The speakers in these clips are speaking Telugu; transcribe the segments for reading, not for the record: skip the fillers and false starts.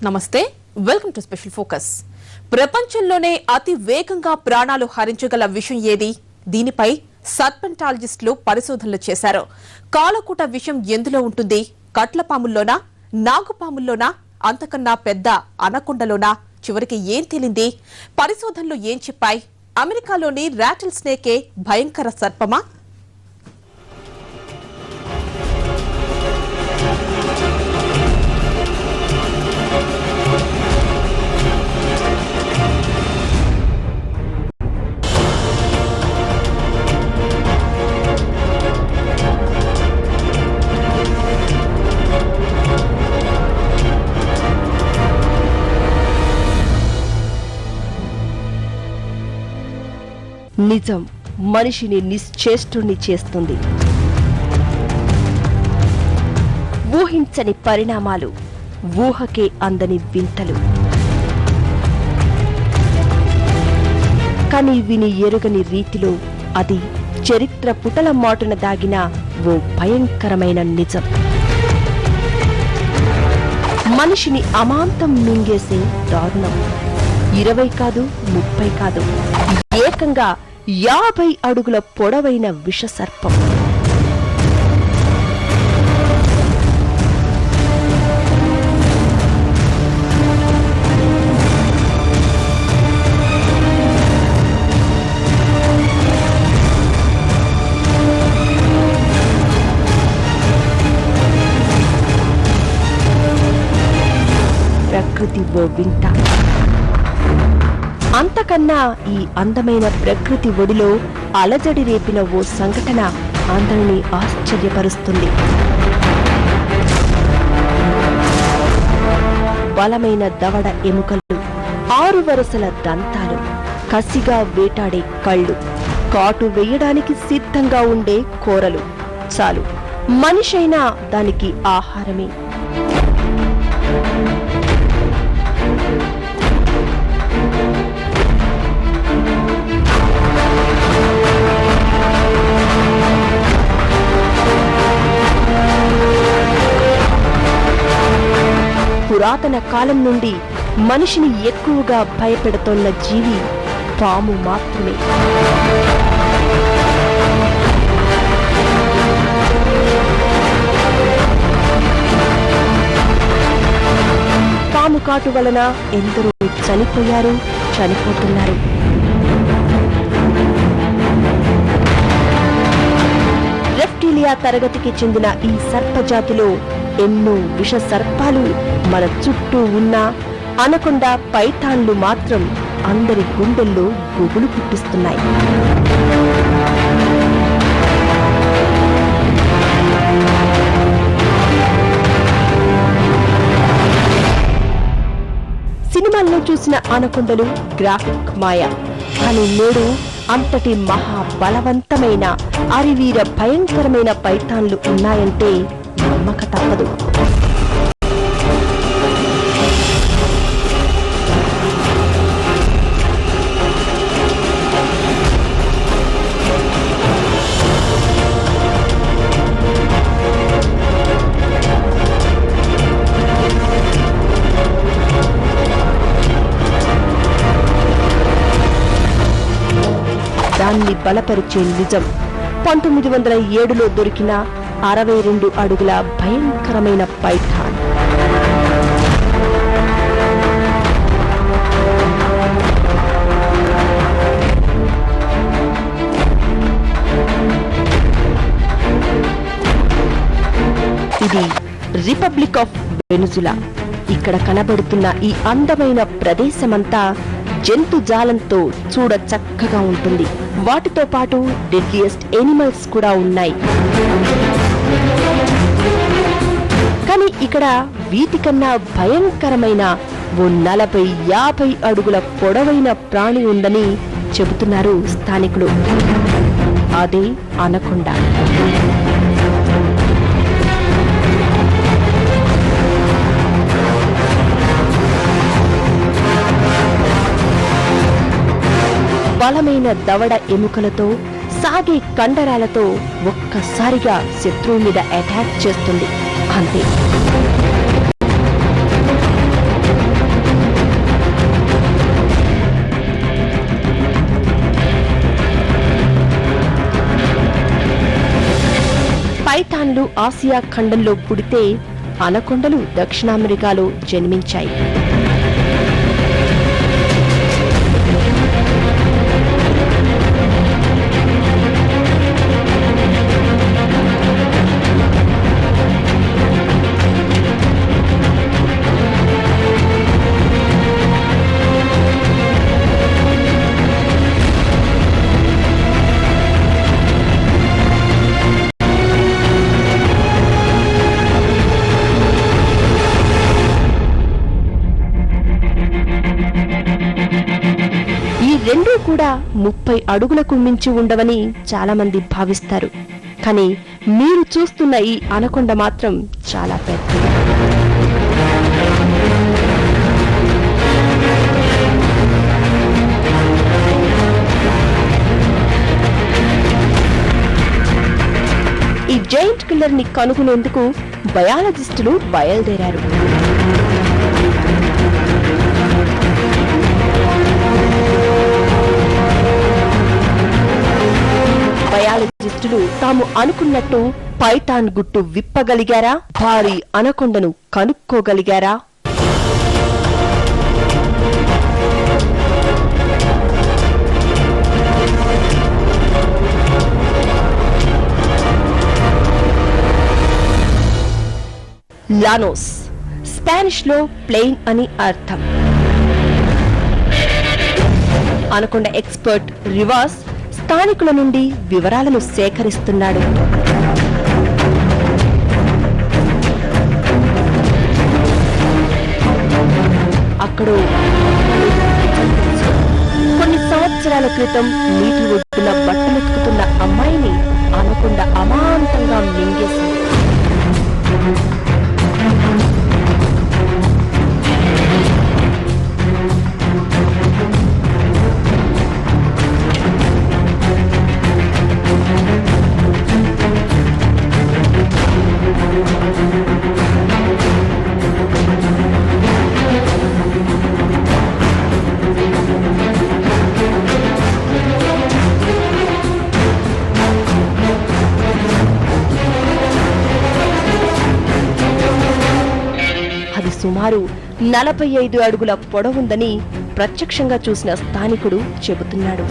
నమస్తే వెల్కమ్ టు స్పెషల్ ఫోకస్. ప్రపంచంలోనే అతి వేగంగా ప్రాణాలు హరించగల విషం ఏది? దీనిపై సర్పెంటాలజిస్టులు పరిశోధనలు చేశారు. కాలకూట విషం ఎందులో ఉంటుంది? కట్లపాముల్లోనా, నాగుపాముల్లోనా, అంతకన్నా పెద్ద అనకొండలోనా? చివరికి ఏం తేలింది? పరిశోధనలు ఏం చెప్పాయి? అమెరికాలోని రాటిల్ స్నేకే భయంకర సర్పమా? నిజం మనిషిని నిశ్చేష్టుని చేస్తుంది. ఊహించని పరిణామాలు, ఊహకే అందని వింతలు. కానీ విని ఎరుగని రీతిలో అది చరిత్ర పుటల మాటున దాగిన ఓ భయంకరమైన నిజం. మనిషిని అమాంతం మింగేసే దారుణం. 20 కాదు, 30 కాదు, ఏకంగా 50 అడుగుల పొడవైన విషసర్పం. ప్రకృతి ఓ వింత. అంతకన్నా ఈ అందమైన ప్రకృతి ఒడిలో అలజడి రేపిన ఓ సంఘటన అందరినీ ఆశ్చర్యపరుస్తుంది. బలమైన దవడ ఎముకలు, 6 వరుసల దంతాలు, కసిగా వేటాడే కళ్ళు, కాటు వేయడానికి సిద్ధంగా ఉండే కోరలు. చాలు, మనిషైనా దానికి ఆహారమే. పురాతన కాలం నుండి మనిషిని ఎక్కువగా భయపెడుతోన్న జీవి పాము మాత్రమే. పాము కాటు వలన ఎందరో చనిపోయారు, చనిపోతున్నారు. రెప్టిలియా తరగతికి చెందిన ఈ సర్పజాతిలో ఎన్నో విష సర్పాలు మన చుట్టూ ఉన్నా అనకొండ, పైథాన్లు మాత్రం అందరి గుండెల్లో గుబులు పుట్టిస్తున్నాయి. సినిమాల్లో చూసిన అనకొండలు గ్రాఫిక్ మాయ. కానీ నేడు అంతటి మహాబలవంతమైన అరివీర భయంకరమైన పైథాన్లు ఉన్నాయంటే నమ్మక తప్పదు. దాన్ని బలపరిచే నిజం 1907లో దొరికిన 62 అడుగుల భయంకరమైన పైథాన్. ఇది రిపబ్లిక్ ఆఫ్ వెనుజులా. ఇక్కడ కనబడుతున్న ఈ అందమైన ప్రదేశమంతా జంతుజాలంతో చూడ చక్కగా ఉంటుంది. వాటితో పాటు డెడ్లియెస్ట్ ఎనిమల్స్ కూడా ఉన్నాయి. కానీ ఇక్కడ వీటికన్నా భయంకరమైన ఓ 40-50 అడుగుల పొడవైన ప్రాణి ఉందని చెబుతున్నారు స్థానికులు. అదే అనకొండ. బలమైన దవడ ఎముకలతో, సాగే కండరాలతో ఒక్కసారిగా శత్రువు మీద అటాక్ చేస్తుంది. అంతే. ఆసియా ఖండంలో పుడితే అనకొండలు దక్షిణ అమెరికాలో జన్మించాయి. రెండూ కూడా 30 అడుగులకు మించి ఉండవని చాలా మంది భావిస్తారు. కానీ మీరు చూస్తున్న ఈ అనకొండ మాత్రం చాలా పెద్దది. ఈ జైంట్ కిల్లర్ ని కనుగొనేందుకు బయాలజిస్టులు బయలుదేరారు. బయాలజిస్టులు తాము అనుకున్నట్టు పైథాన్ గుట్టు విప్పగలిగారా? భారీ అనకొండను కనుక్కోగలిగారా? లానోస్ స్పానిష్ లో ప్లెయిన్ అని అర్థం. అనకొండ ఎక్స్పర్ట్ రివాస్ స్థానికుల నుండి వివరాలను సేకరిస్తున్నాడు. అక్కడ కొన్ని సంవత్సరాల క్రితం నీటి ఒడ్డున బట్టలెత్తుకుతున్న అమ్మాయిని అనకొండ అమాంతంగా మింగేసింది. సుమారు 45 అడుగుల పొడవుందని ప్రత్యక్షంగా చూసిన స్థానికుడు చెబుతున్నాడు.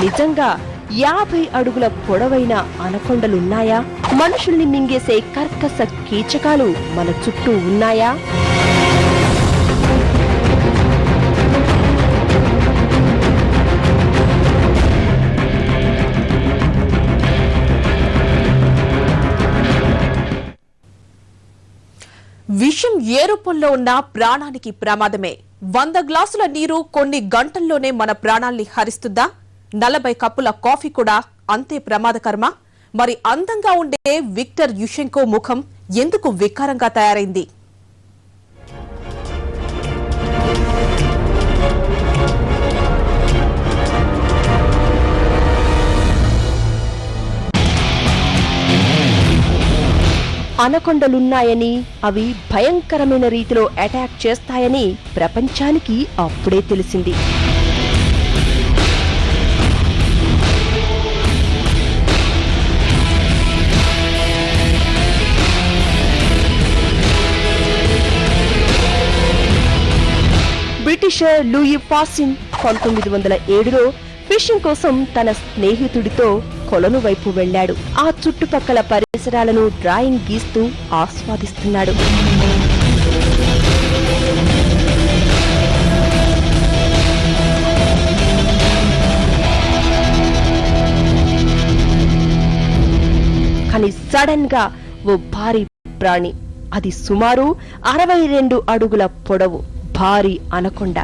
నిజంగా 50 అడుగుల పొడవైన అనకొండలున్నాయా? మనుషుల్ని మింగేసే కర్కశ కీచకాలు మన చుట్టూ ఉన్నాయా? విషం ఏ రూపంలో ఉన్నా ప్రాణానికి ప్రమాదమే. 100 గ్లాసుల నీరు కొన్ని గంటల్లోనే మన ప్రాణాల్ని హరిస్తుందా? 40 కప్పుల కాఫీ కూడా అంతే ప్రమాదకరమా? మరి అందంగా ఉండే విక్టర్ యుషెంకో ముఖం ఎందుకు వికారంగా తయారైంది? అనకొండలున్నాయని, అవి భయంకరమైన రీతిలో అటాక్ చేస్తాయని ప్రపంచానికి అప్పుడే తెలిసింది. బ్రిటిషర్ లూయి ఫాసిన్ 1907లో ఫిషింగ్ కోసం తన స్నేహితుడితో కొలను వైపు వెళ్లాడు. ఆ చుట్టుపక్కల పరిసరాలను డ్రాయింగ్ గీస్తూ ఆస్వాదిస్తున్నాడు. కానీ సడన్ గా ఓ భారీ ప్రాణి, అది సుమారు 62 అడుగుల పొడవు భారీ అనకొండ.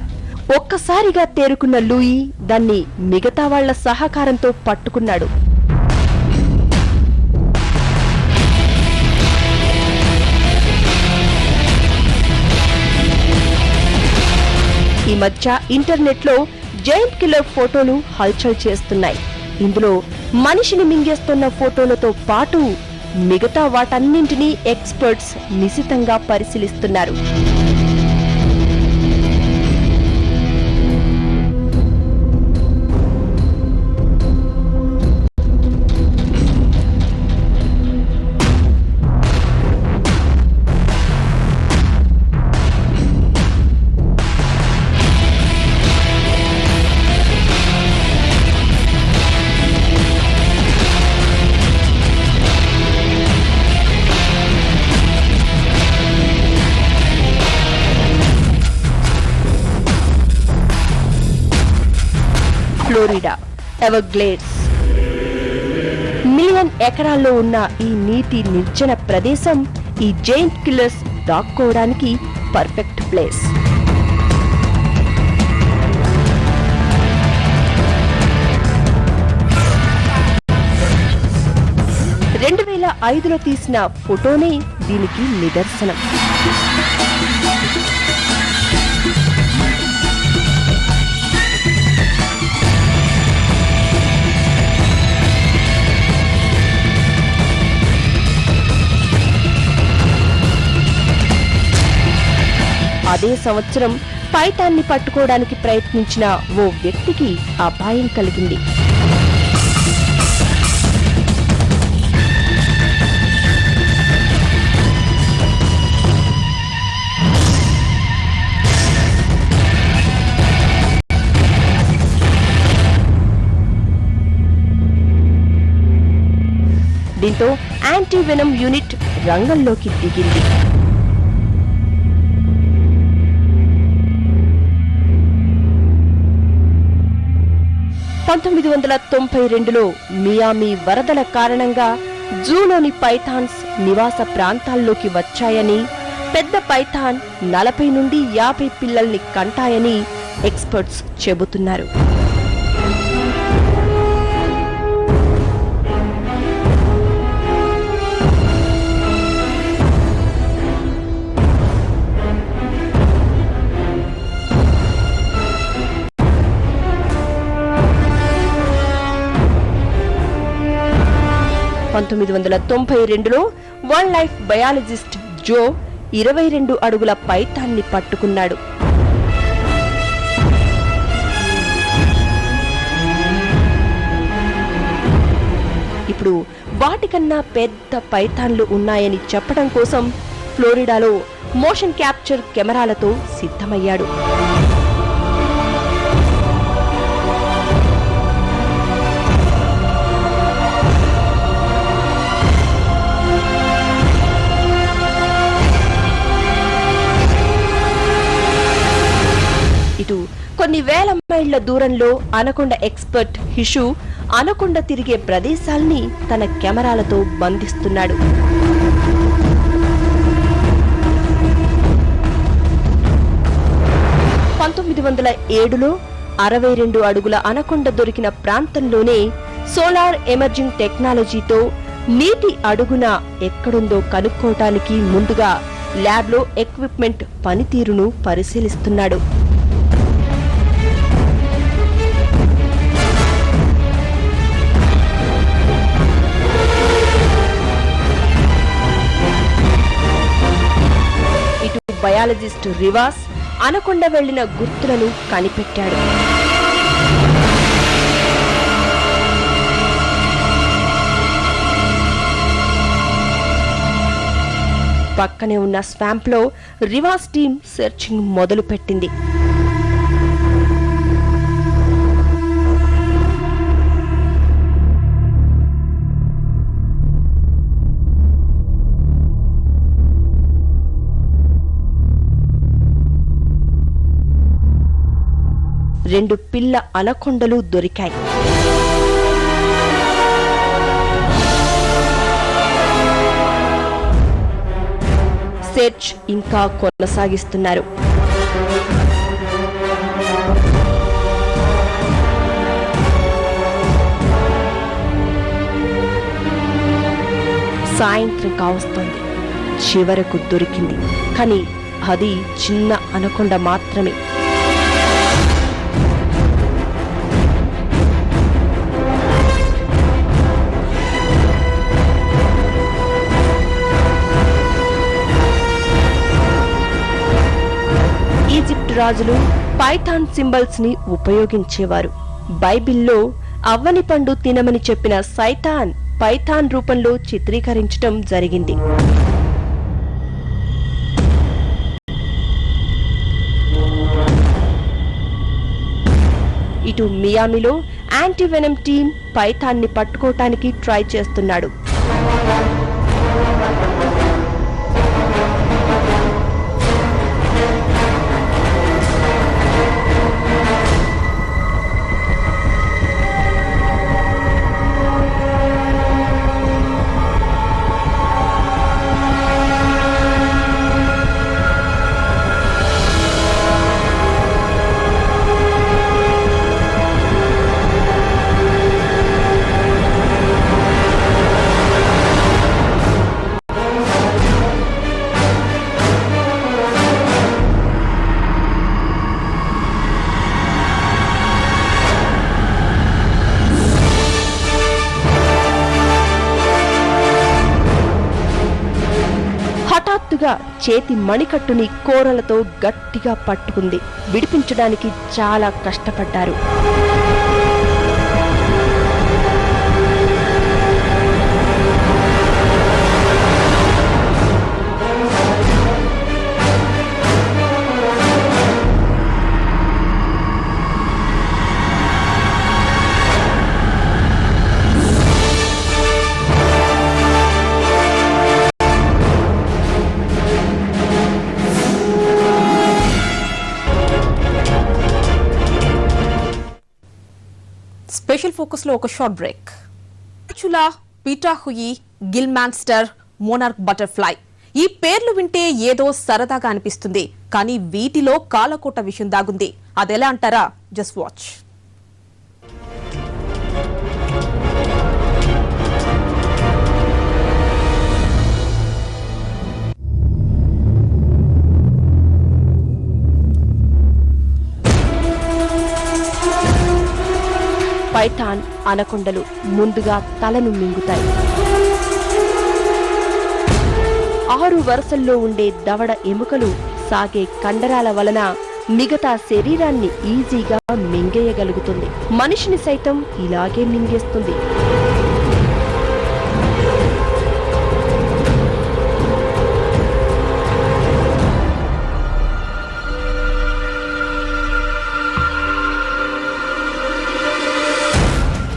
ఒక్కసారిగా తేరుకున్న లూయి దాన్ని మిగతా వాళ్ల సహకారంతో పట్టుకున్నాడు. ఈ మధ్య ఇంటర్నెట్ లో జైంట్ కిల్లర్ ఫోటోలు హల్చల్ చేస్తున్నాయి. ఇందులో మనిషిని మింగేస్తున్న ఫోటోలతో పాటు మిగతా వాటన్నింటినీ ఎక్స్పర్ట్స్ నిశితంగా పరిశీలిస్తున్నారు. ఎవర్గ్లేడ్స్. మిలియన్ ఎకరాల్లో ఉన్న ఈ నీటి నిర్జన ప్రదేశం ఈ జైంట్ కిల్లర్స్ దాక్కోవడానికి పర్ఫెక్ట్ ప్లేస్. 2005లో తీసిన ఫోటోనే దీనికి నిదర్శనం. అదే సంవత్సరం పైథాన్ని పట్టుకోవడానికి ప్రయత్నించిన ఓ వ్యక్తికి అపాయం కలిగింది. దీంతో యాంటీ వెనమ్ యూనిట్ రంగంలోకి దిగింది. లో మియామి వరదల కారణంగా జూలోని పైథాన్స్ నివాస ప్రాంతాల్లోకి వచ్చాయని, పెద్ద పైథాన్ 40 నుండి 50 పిల్లల్ని కంటాయని ఎక్స్పర్ట్స్ చెబుతున్నారు. లో వైల్డ్ లైఫ్ బయాలజిస్ట్ జో 22 అడుగుల పైథాన్ని పట్టుకున్నాడు. ఇప్పుడు వాటికన్నా పెద్ద పైథాన్లు ఉన్నాయని చెప్పడం కోసం ఫ్లోరిడాలో మోషన్ క్యాప్చర్ కెమెరాలతో సిద్ధమయ్యాడు. కొన్ని వేల మైళ్ల దూరంలో అనకొండ ఎక్స్పర్ట్ హిషు అనకొండ తిరిగే ప్రదేశాల్ని తన కెమెరాలతో బంధిస్తున్నాడు. లో 62 అడుగుల అనకొండ దొరికిన ప్రాంతంలోనే సోలార్ ఎమర్జింగ్ టెక్నాలజీతో నీటి అడుగున ఎక్కడుందో కనుక్కోవటానికి ముందుగా ల్యాబ్లో ఎక్విప్మెంట్ పనితీరును పరిశీలిస్తున్నాడు. బయాలజిస్ట్ రివాస్ అనకొండ వెళ్లిన గుర్తులను కనిపెట్టాడు. పక్కనే ఉన్న స్వాంప్ లో రివాస్ టీం సెర్చింగ్ మొదలుపెట్టింది. రెండు పిల్ల అనకొండలు దొరికాయి. సెర్చ్ ఇంకా కొనసాగిస్తున్నారు. సాయంత్రం కావస్తోంది. చివరకు దొరికింది. కానీ అది చిన్న అనకొండ మాత్రమే. రాజులు పైథాన్ సింబల్స్ ని ఉపయోగించేవారు. బైబిల్లో అవ్వని పండు తినమని చెప్పిన సైతాన్ పైథాన్ రూపంలో చిత్రీకరించటం జరిగింది. ఇటు మియామిలో యాంటీ వెనమ్ టీం పైథాన్ ని పట్టుకోవటానికి ట్రై చేస్తున్నాడు. చివరగా చేతి మణికట్టుని కోరలతో గట్టిగా పట్టుకుంది. విడిపించడానికి చాలా కష్టపడ్డారు. స్పెషల్ ఫోకస్ లో ఒక షార్ట్ బ్రేక్. చులా, pitohui, Gila monster, monarch butterfly ఈ పేర్లు వింటే ఏదో సరదాగా అనిపిస్తుంది. కానీ వీటిలో కాలకోట విషయం దాగుంది. అదెలా అంటారా? Just watch. పైథాన్, అనకొండలు ముందుగా తలను మింగుతాయి. 6 వరుసల్లో ఉండే దవడ ఎముకలు సాగే కండరాల వలన మిగతా శరీరాన్ని ఈజీగా మింగేయగలుగుతుంది. మనిషిని సైతం ఇలాగే మింగేస్తుంది.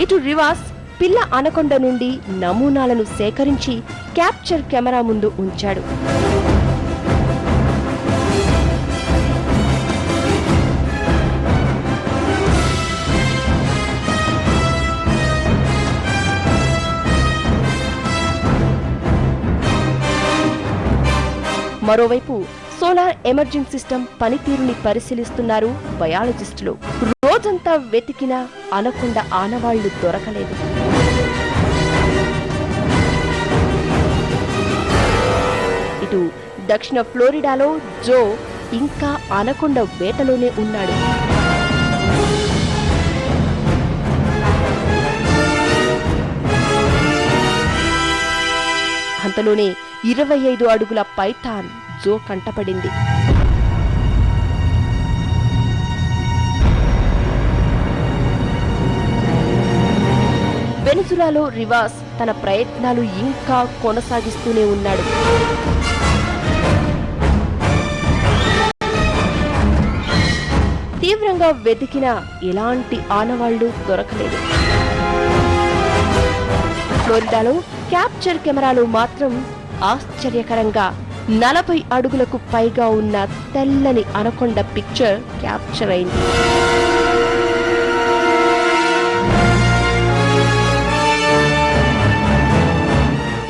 ఇటు రివాస్ పిల్ల అనకొండ నుండి నమూనాలను సేకరించి క్యాప్చర్ కెమెరా ముందు ఉంచాడు. మరోవైపు సోలార్ ఎమర్జింగ్ సిస్టమ్ పనితీరుని పరిశీలిస్తున్నారు బయాలజిస్టులు. రోజంతా వెతికినా అనకొండ ఆనవాళ్లు దొరకలేదు. ఇటు దక్షిణ ఫ్లోరిడాలో జో ఇంకా అనకొండ వేటలోనే ఉన్నాడు. అంతలోనే 25 అడుగుల పైథాన్ జో కంటపడింది. వెనిజులాలో రివాస్ తన ప్రయత్నాలు ఇంకా కొనసాగిస్తూనే ఉన్నాడు. తీవ్రంగా వెతికినా ఎలాంటి ఆనవాళ్లు దొరకలేదు. ఫ్లోరిడాలో క్యాప్చర్ కెమెరాలో మాత్రం ఆశ్చర్యకరంగా 40 అడుగులకు పైగా ఉన్న తెల్లని అనకొండ పిక్చర్ క్యాప్చర్ అయింది.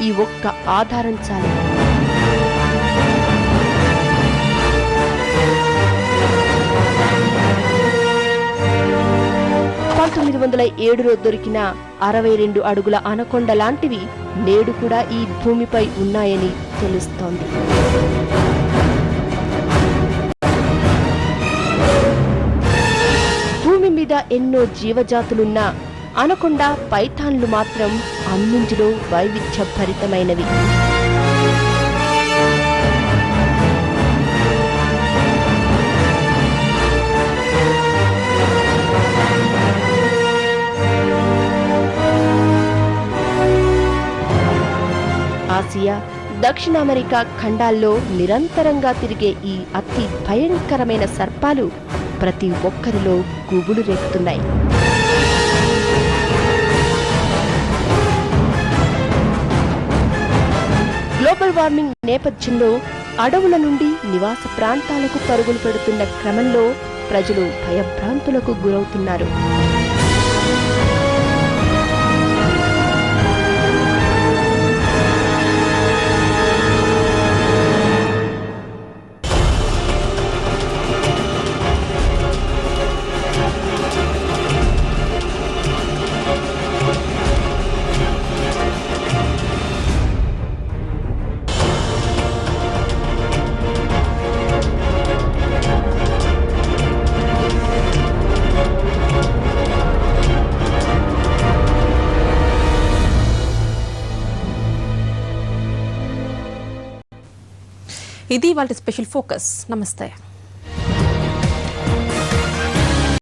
ఈ ఒక్క ఆధారం చాలు. లో దొరికిన 62 అడుగుల అనకొండ లాంటివి నేడు కూడా ఈ భూమిపై ఉన్నాయని తెలుస్తోంది. భూమి మీద ఎన్నో జీవజాతులున్నా అనకొండ, పైథాన్లు మాత్రం అన్నింటిలో వైవిధ్యభరితమైనవి. ఆసియా, దక్షిణ అమెరికా ఖండాల్లో నిరంతరంగా తిరిగే ఈ అతి భయంకరమైన సర్పాలు ప్రతి ఒక్కరిలో గుబులు రేపుతున్నాయి. గ్లోబల్ వార్మింగ్ నేపథ్యంలో అడవుల నుండి నివాస ప్రాంతాలకు పరుగులు పెడుతున్న క్రమంలో ప్రజలు భయభ్రాంతులకు గురవుతున్నారు. ఇది వాళ్ళ స్పెషల్ ఫోకస్. నమస్తే.